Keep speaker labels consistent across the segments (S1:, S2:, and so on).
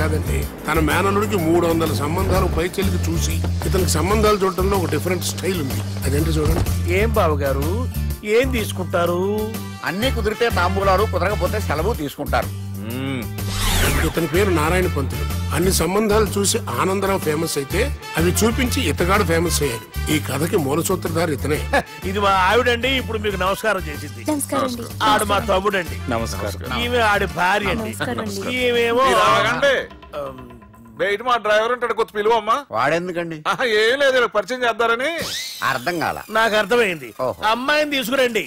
S1: కాదండి, తన మేనల్లుడికి 300 సంబంధాలు పైచెల్లికి చూసి ఇతనికి సంబంధాలు చూడటంలో ఒక డిఫరెంట్ స్టైల్ ఉంది. అదేంటి చూడండి.
S2: ఏం బావగారు, ఏం తీసుకుంటారు?
S3: అన్ని కుదిరితే తాంబూలాలు, కుదరకపోతే సెలవు తీసుకుంటారు.
S1: ఇతని పేరు నారాయణ పంతులు. అన్ని సంబంధాలు చూసి ఆనందరావు ఫేమస్ అయితే అవి చూపించి ఇతగాడు ఫేమస్ అయ్యాడు. ఈ కథకి మూల సూత్రధారి ఇతనే.
S2: ఇది మా ఆవిడండి, ఇప్పుడు మీకు నమస్కారం చేసింది. ఆడు మా తమ్ముడండి. నమస్కారం. ఈమె ఆడి భార్య అండి. ఈమెమో
S4: బయట మా డ్రైవర్ ఉంటాడు, కొత్త పిలువమ్మా.
S3: వాడెందుకండి?
S4: ఏం లేదు, పరిచయం చేద్దారని.
S3: అర్థం కాల.
S2: నాకు అర్థమైంది. అమ్మాయిని తీసుకురండి.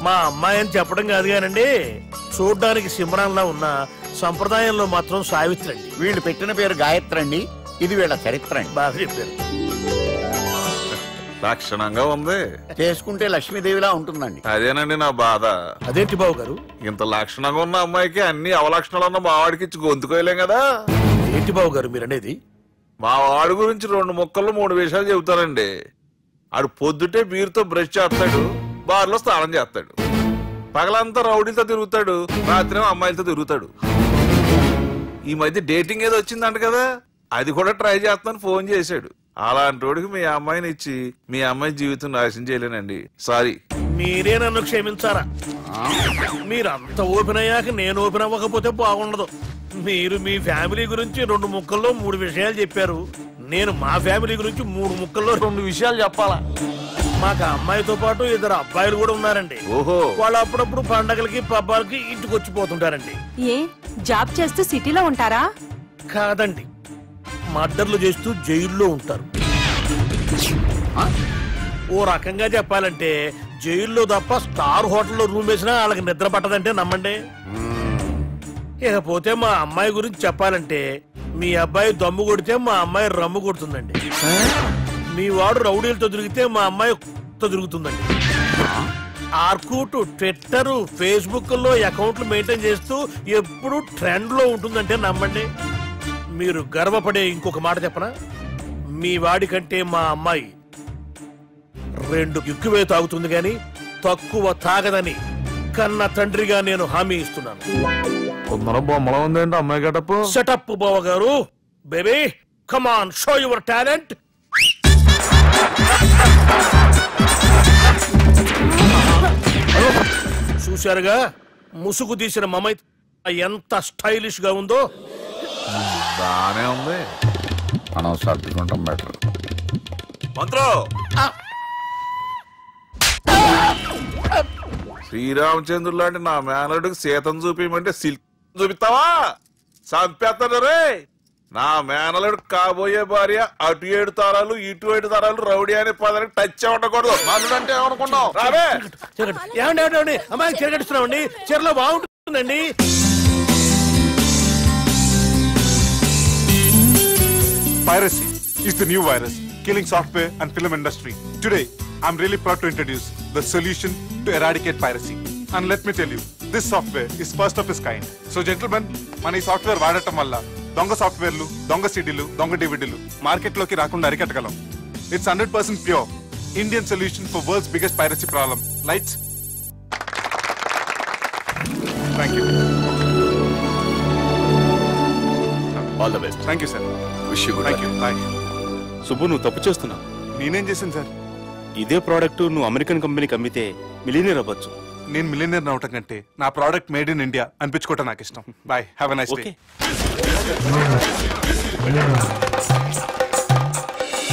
S2: మా అమ్మాయి అని చెప్పడం కాదు కానండి, చూడ్డానికి సింహరాన్లా ఉన్న సంప్రదాయంలో మాత్రం సావిత్రి అండి.
S3: వీళ్ళు పెట్టిన పేరు గాయత్రి అండి. ఇది వీళ్ళ చరిత్ర అండి.
S2: బాగా చెప్పారు.
S4: లక్షణంగా ఉంది.
S3: చేసుకుంటే లక్ష్మీదేవిలా ఉంటుందండి.
S4: అదేనండి నా బాధ.
S2: అదేంటి బాబు గారు?
S4: ఇంత లక్షణంగా ఉన్న అమ్మాయికి అన్ని అవలక్షణాలు ఉన్న మా వాడికి ఇచ్చి గొంతుకోయలేం కదా.
S2: ఏంటి బాబు గారు మీరు అనేది?
S4: మా వాడి గురించి 2 ముక్కల్లో 3 విషయాలు చెబుతానండి. ఆడు పొద్దుటే బీరుతో బ్రష్ చేస్తాడు, బార్లో స్నానం చేస్తాడు, పగలంతా రౌడీలతో తిరుగుతాడు, రాత్రి అమ్మాయిలతో తిరుగుతాడు. ఈ మధ్య డేటింగ్ ఏదో వచ్చిందంట కదా, అది కూడా ట్రై చేస్తాను ఫోన్ చేశాడు. అలాంటి వాడికి మీ అమ్మాయిని ఇచ్చి మీ అమ్మాయి జీవితం నాశనం చేయలేనండి. సారీ.
S2: మీరే నన్ను క్షమించారా? మీరంత ఓపెన్ అయ్యాక నేను ఓపెన్ అవ్వకపోతే బాగుండదు. మీరు మీ ఫ్యామిలీ గురించి 2 ముక్కల్లో 3 విషయాలు చెప్పారు. నేను మా ఫ్యామిలీ గురించి 3 ముక్కల్లో 2 విషయాలు చెప్పాలా? మాకు అమ్మాయితో పాటు 2 అబ్బాయిలు కూడా ఉన్నారండి. వాళ్ళు అప్పుడప్పుడు పండగలకి పబ్బాలకి ఇంటికి వచ్చిపోతుంటారండి.
S5: ఏ జాబ్ చేస్తూ సిటీలో ఉంటారా?
S2: కాదండి, మర్డర్లు చేస్తూ జైల్లో ఉంటారు. ఓ రకంగా చెప్పాలంటే జైల్లో తప్ప స్టార్ హోటల్లో రూమ్ వేసినా వాళ్ళకి నిద్ర పట్టదంటే నమ్మండి. ఇకపోతే మా అమ్మాయి గురించి చెప్పాలంటే మీ అబ్బాయి దమ్ము కొడితే మా అమ్మాయి రమ్ము కొడుతుందండి. మీ వాడు రౌడీలతో తిరిగితే మా అమ్మాయి తిరుగుతుందండి. ఆర్కుట్, ట్విట్టర్, ఫేస్బుక్ లో అకౌంట్లు మెయింటైన్ చేస్తూ ఎప్పుడు ట్రెండ్ లో ఉంటుందంటే నమ్మండి. మీరు గర్వపడే ఇంకొక మాట చెప్పనా? మీ వాడి కంటే మా అమ్మాయి 2 ఎక్కువే తాగుతుంది గాని తక్కువ తాగదని కన్న తండ్రిగా నేను హామీ ఇస్తున్నాను.
S4: బొమ్మలా ఉందండి అమ్మాయి గడప.
S2: సెటప్ బావ గారు. Baby come on, show your talent. చూశారుగా ముసుగు తీసిన మమై ఎంత స్టైలిష్ గా ఉందో.
S4: బానే ఉంది.
S3: మనం సర్దుకుంటాం బెటర్.
S4: మంత్రో, శ్రీరామచంద్రుడు లాంటి నా మేనలుడికి సీతను చూపించమంటే సిల్క్ చూపిస్తావా? చంపేస్తాడు రే. నా మేనలుడు కాబోయే భార్య అటు 7 తారాలు ఇటు 7 తారాలు రౌడీ అనే పదానికి టచ్ ఉండకూడదు. మనుడు అంటే ఏమనుకున్నావు? రావే.
S2: ఏమండి అమ్మాయి చెరగడుస్తున్నామండి, చీరలో బాగుంటుందండి.
S6: Piracy is the new virus killing software and film industry. Today, I'm really proud to introduce the solution to eradicate piracy. And let me tell you, this software is first of its kind. So gentlemen, మన ఈ software వాడటం వల్ల దొంగ సాఫ్ట్వేర్లు, దొంగ సిడీలు, దొంగ డివిడీలు మార్కెట్లోకి రాకుండా అరికట్టగలం. It's 100% pure Indian solution for world's biggest piracy problem. Lights. Thank you.
S7: All the best.
S6: Thank you sir.
S7: Wish you good.
S6: Thank you. Bye.
S7: Subbu, నువ్వు తప్పు చేస్తున్నావు.
S6: నేనేం చేశాను సార్?
S7: ఇదే ప్రోడక్ట్ నువ్వు అమెరికన్ కంపెనీకి అమ్మితే మిలియనీర్ అవ్వచ్చు.
S6: నేను మిలియనీర్ అవటం కంటే నా ప్రోడక్ట్ మేడ్ ఇన్ ఇండియా అనిపించుకోవటం నాకు ఇష్టం. Bye, have a nice day.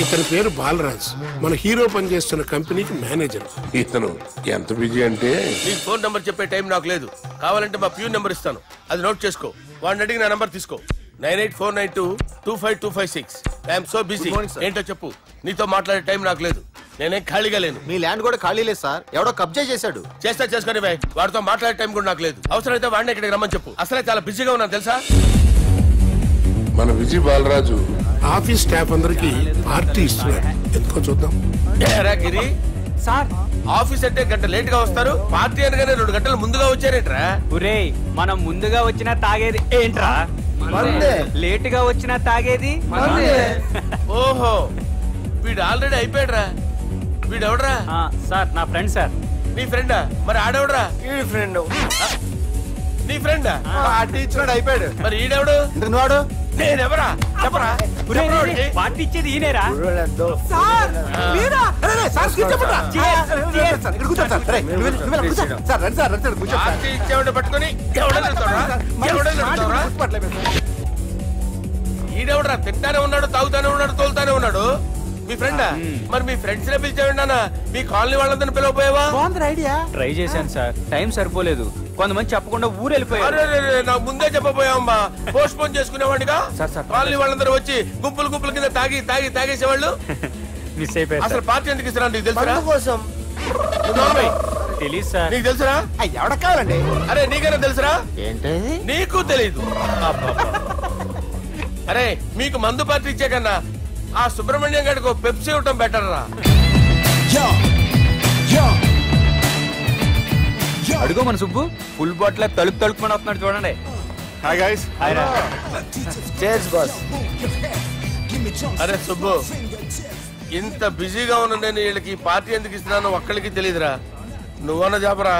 S1: ఇతని పేరు బాలరాజ్, మన హీరో పనిచేస్తున్న కంపెనీకి మేనేజర్. ఇతను ఎంత బిజీ అంటే
S8: నీకు ఫోన్ నంబర్ చెప్పే టైం నాకు లేదు. కావాలంటే మా ప్యూన్ నంబర్ ఇస్తాను, అది నోట్ చేసుకో. వాడిని అడిగి నా నంబర్ తీసుకో. 9849225256. I'm so busy. ఏంటో చెప్పు. నీతో మాట్లాడే టైం నాకు లేదు, నేనేం ఖాళీగా లేను.
S9: మీ ల్యాండ్ కూడా ఖాళీ లేదు సార్, ఎవడో కబ్జా చేశాడు.
S8: చేస్తా చేసుకుని బాయ్, వాడితో మాట్లాడే టైం కూడా నాకు లేదు. అవసరమైతే వాడిని ఇక్కడికి రమ్మని చెప్పు. అసలే చాలా బిజీగా ఉన్నాను తెలుసా.
S1: మన విజయ్ బాలరాజు ఆఫీస్ స్టాఫ్ అందరికి పార్టీ ఇస్తున్నాడు. ఎందుకో చూద్దాం.
S8: గిరి సార్, ఆఫీస్ అంటే గంట లేట్ గా వస్తారు, పార్టీ అనగానే 2 గంటలు ముందుగా వచ్చారేంట్రా?
S10: ఒరేయ్, మనం ముందుగా వచ్చినా తాగేది ఏంట్రా? లేట్ గా వచ్చినా తాగేది.
S8: ఓహో, వీడు ఆల్రెడీ అయిపోయాడ్రా. వీడెవడ్రా?
S10: సార్, నా ఫ్రెండ్ సార్.
S8: నీ ఫ్రెండా? మరి ఆడెవడ్రా?
S2: ఈ ఫ్రెండ్.
S8: నీ ఫ్రెండ్
S9: పార్టీ ఇచ్చినాడు అయిపోయాడు.
S8: మరి ఈడెవడు?
S9: నువ్వాడు
S8: నేనెవరా చెప్పరా?
S10: పార్టీ ఇచ్చేది ఈయనేరా?
S8: పార్టీ ఇచ్చేవాడు పట్టుకొని ఈడెవడరా? తింటానే ఉన్నాడు, తాగుతానే ఉన్నాడు, తోలుతానే ఉన్నాడు. మీ ఫ్రెండా? మరి మీ ఫ్రెండ్స్ నే పిలిచావిన్నానా? మీ కాలనీ వాళ్ళందరినీ పిలవపోయావా?
S10: ట్రై చేశాను సార్, టైం సరిపోలేదు. కొంతమంది చెప్పకుండా ఊరు వెళ్ళిపోయారు.
S8: నాకు ముందే చెప్పబోయావమ్మా. పోస్ట్ పోన్ చేసుకునేవాడిగా.
S10: Sir, sir.
S8: కాలనీ వాళ్ళందరూ వచ్చి గుంపులు గుంపుల కింద తాగేసేవాళ్ళు.
S10: మిస్ అయిపోయారు
S8: అసలు పార్టీ ఎందుకు ఇస్తున్నా నీకు తెలుసురా?
S9: కోసం
S10: తెలీదు సార్.
S8: నీకు తెలుసురా?
S9: ఎవడ కావాలండి?
S8: అరే నీకైనా తెలుసురా?
S9: ఏంటి
S8: నీకు తెలీదు. అరే మీకు మందు పార్టీ ఇచ్చే కన్నా ఆ సుబ్రహ్మణ్యం గారికి పెప్సీ ఇవ్వటం బెటర్ రా.
S10: అడుగో మన సుబ్బు ఫుల్ బాటిల్ తలుపుకొని వస్తున్నాడు చూడండి.
S6: Hi guys.
S9: Chairs boss.
S8: అరే సుబ్బు, ఇంత బిజీగా ఉన్న నేను వీళ్ళకి పార్టీ ఎందుకు ఇస్తున్నాను ఒక్కళ్ళకి తెలియదురా. నువ్వన్న చెప్పరా.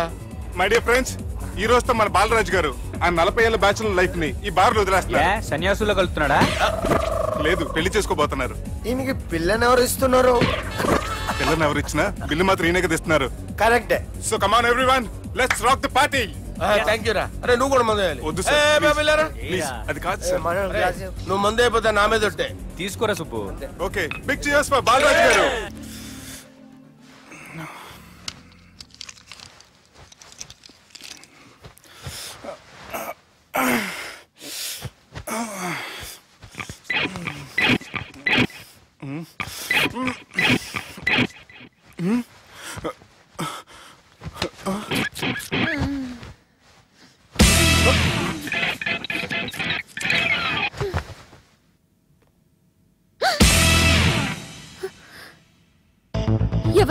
S6: మై డియర్ ఫ్రెండ్స్, ఈ రోజుతో మన బాలరాజు గారు ఆ 40 ఏళ్ల బ్యాచులర్ లైఫ్ ని ఈ బార్ లో వదిలేస్తున్నారు.
S10: సన్యాసుల్లో కలుపుతున్నాడా?
S6: లేదు, పెళ్లి చేసుకోబోతున్నారు.
S9: ఈయనకి పిల్లని ఎవరు ఇస్తున్నారు?
S6: పిల్లని ఎవరు ఇచ్చినా బిల్లు మాత్రం ఈయనకి తెస్తున్నారు.
S9: కరెక్టే.
S6: So come on everyone, let's rock the party.
S8: Thank you రా. అరే నువ్వు కూడా మందు వేయాలి.
S6: వద్దు సార్, ప్లీజ్. అది కాదు సార్.
S8: నువ్వు మందు అయిపోతే నా మీద ఒట్టే.
S10: తీసుకోరా Subbu.
S6: Okay, big cheers for Balaraju గారు.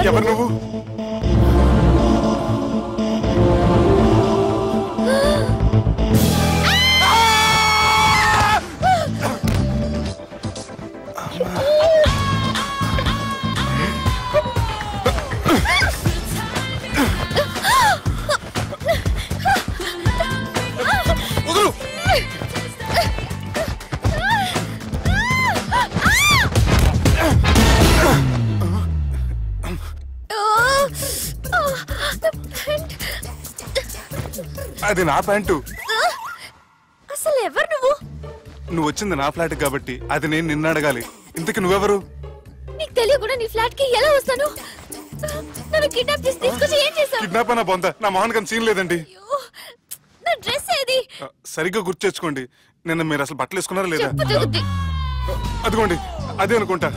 S6: ఎవరు నువ్వు? అది నా ప్యాంటు.
S11: అసలు ఎవరు నువ్వు?
S6: నువ్వు వచ్చింది నా ఫ్లాట్ కాబట్టి అది నేను నిన్ను అడగాలి. ఇంతకి నువ్వెవరు?
S11: నీకు తెలియకుండా నీ ఫ్లాట్ కి ఎలా వస్తాను? నన్ను కిడ్నాప్ చేసి తీసుకొచ్చి ఏం చేసావు?
S6: కిడ్నాప్ అన్న బొంద, నా మొహన్ కన్నా సీన్ లేదండి.
S11: నా డ్రెస్ ఏది?
S6: సరిగ్గా గుర్తు తెచ్చుకోండి. నిన్న మీరు అసలు బట్టలు వేసుకున్నారా లేదా?
S11: చెప్పు తగ్గుద్ది.
S6: అదిగోండి, అదే అనుకుంటా.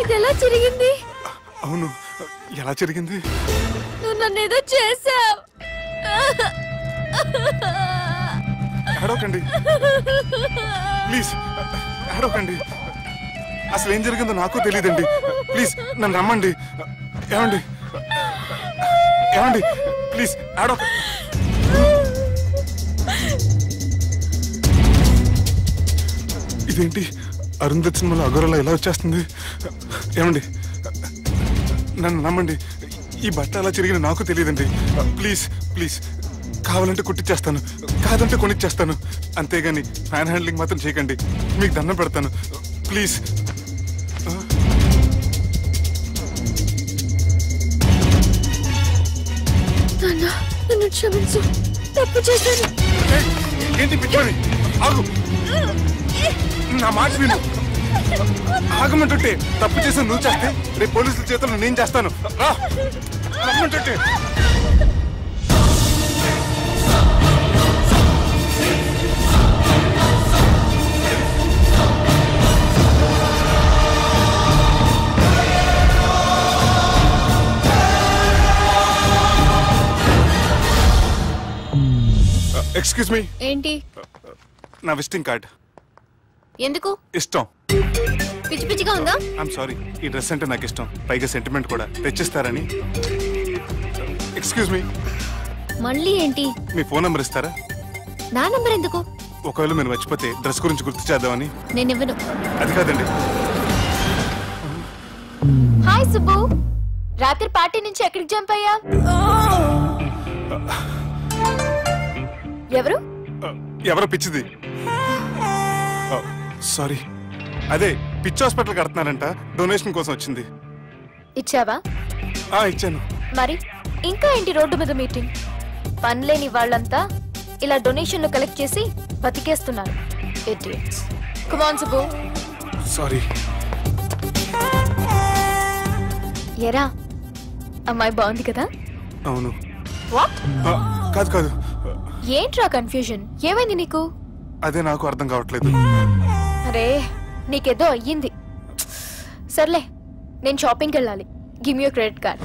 S11: ఇది ఎలా జరిగింది?
S6: అవును, ఎలా జరిగింది?
S11: నువ్వు నన్ను ఏదో చేసావు.
S6: ఏడవకండి ప్లీజ్, ఏడవకండి. అసలు ఏం జరిగిందో నాకు తెలియదండి. ప్లీజ్ నన్ను రమ్మండి. ఏమండి ఏమండి ప్లీజ్ ఏడవ. ఇదేంటి అరుంధతి సినిమాలో అగోరలా ఎలా వచ్చేస్తుంది? ఏమండి నన్ను నమ్మండి, ఈ బట్ట అలా చిరిగిన నాకు తెలియదండి. ప్లీజ్ ప్లీజ్, కావాలంటే కుట్టిచ్చేస్తాను, కాదంటే కొనిచ్చేస్తాను. అంతేగాని ఫ్యాన్ హ్యాండ్లింగ్ మాత్రం చేయకండి, మీకు దండం పెడతాను ప్లీజ్.
S11: నన్ను క్షమించు, తప్పు చేశాను.
S6: ఏంటి పిచ్చోని? ఆగు, నా మాట విను. ఆగమంటుంటే తప్పు చేసి నువ్వు చేస్తే రేపు పోలీసుల చేతుల్లో నేను చేస్తాను. రా రమ్మంటుంటే. Excuse me.
S11: ఏంటి?
S6: నా విజిటింగ్ కార్డ్.
S11: ఎందుకు?
S6: ఇష్టం.
S11: పిచ్చి పిచ్చిగా ఉందా?
S6: ఐఎమ్ సారీ, ఈ డ్రెస్ అంటే నాకు ఇష్టం, పైగా సెంటిమెంట్ కూడా. తెచ్చిస్తారని. Excuse me.
S11: మళ్ళీ ఏంటి?
S6: మీ ఫోన్ నంబర్ ఇస్తారా?
S11: నా నంబర్ ఎందుకు?
S6: ఒకవేళ మీరు మర్చిపోతే డ్రెస్ గురించి గుర్తు చేద్దామని.
S11: నేను ఇవ్వను.
S6: అది కాదండి.
S11: హాయ్ సుబ్బు. రాత్రి పార్టీ నుంచి ఎక్కడికి జంప్ అయ్యా? ఎవరు?
S6: ఎవరో పిచ్చిది. సారీ, అదే పిచ్చి హాస్పిటల్ కడుతున్నారంట, డొనేషన్ కోసం వచ్చింది.
S11: ఇచ్చావా?
S6: ఇచ్చాను.
S11: మరి ఇంకా ఏంటి రోడ్డు మీద మీటింగ్? పనిలేని వాళ్ళంతా ఇలా డొనేషన్లు కలెక్ట్ చేసి బతికేస్తున్నారు. Idiots. Come on, Subbu.
S6: Sorry.
S11: ఎరా, అమ్మాయి బాగుంది కదా?
S6: అవును.
S11: వాట్?
S6: కాదు కాదు,
S11: ఏంట్రా కన్ఫ్యూజన్? ఏమైంది నీకు?
S6: అదే నాకు అర్థం కావట్లేదు.
S11: అరే, నీకేదో అయ్యింది. సర్లే, నేను షాపింగ్కి వెళ్ళాలి. Give me your credit card.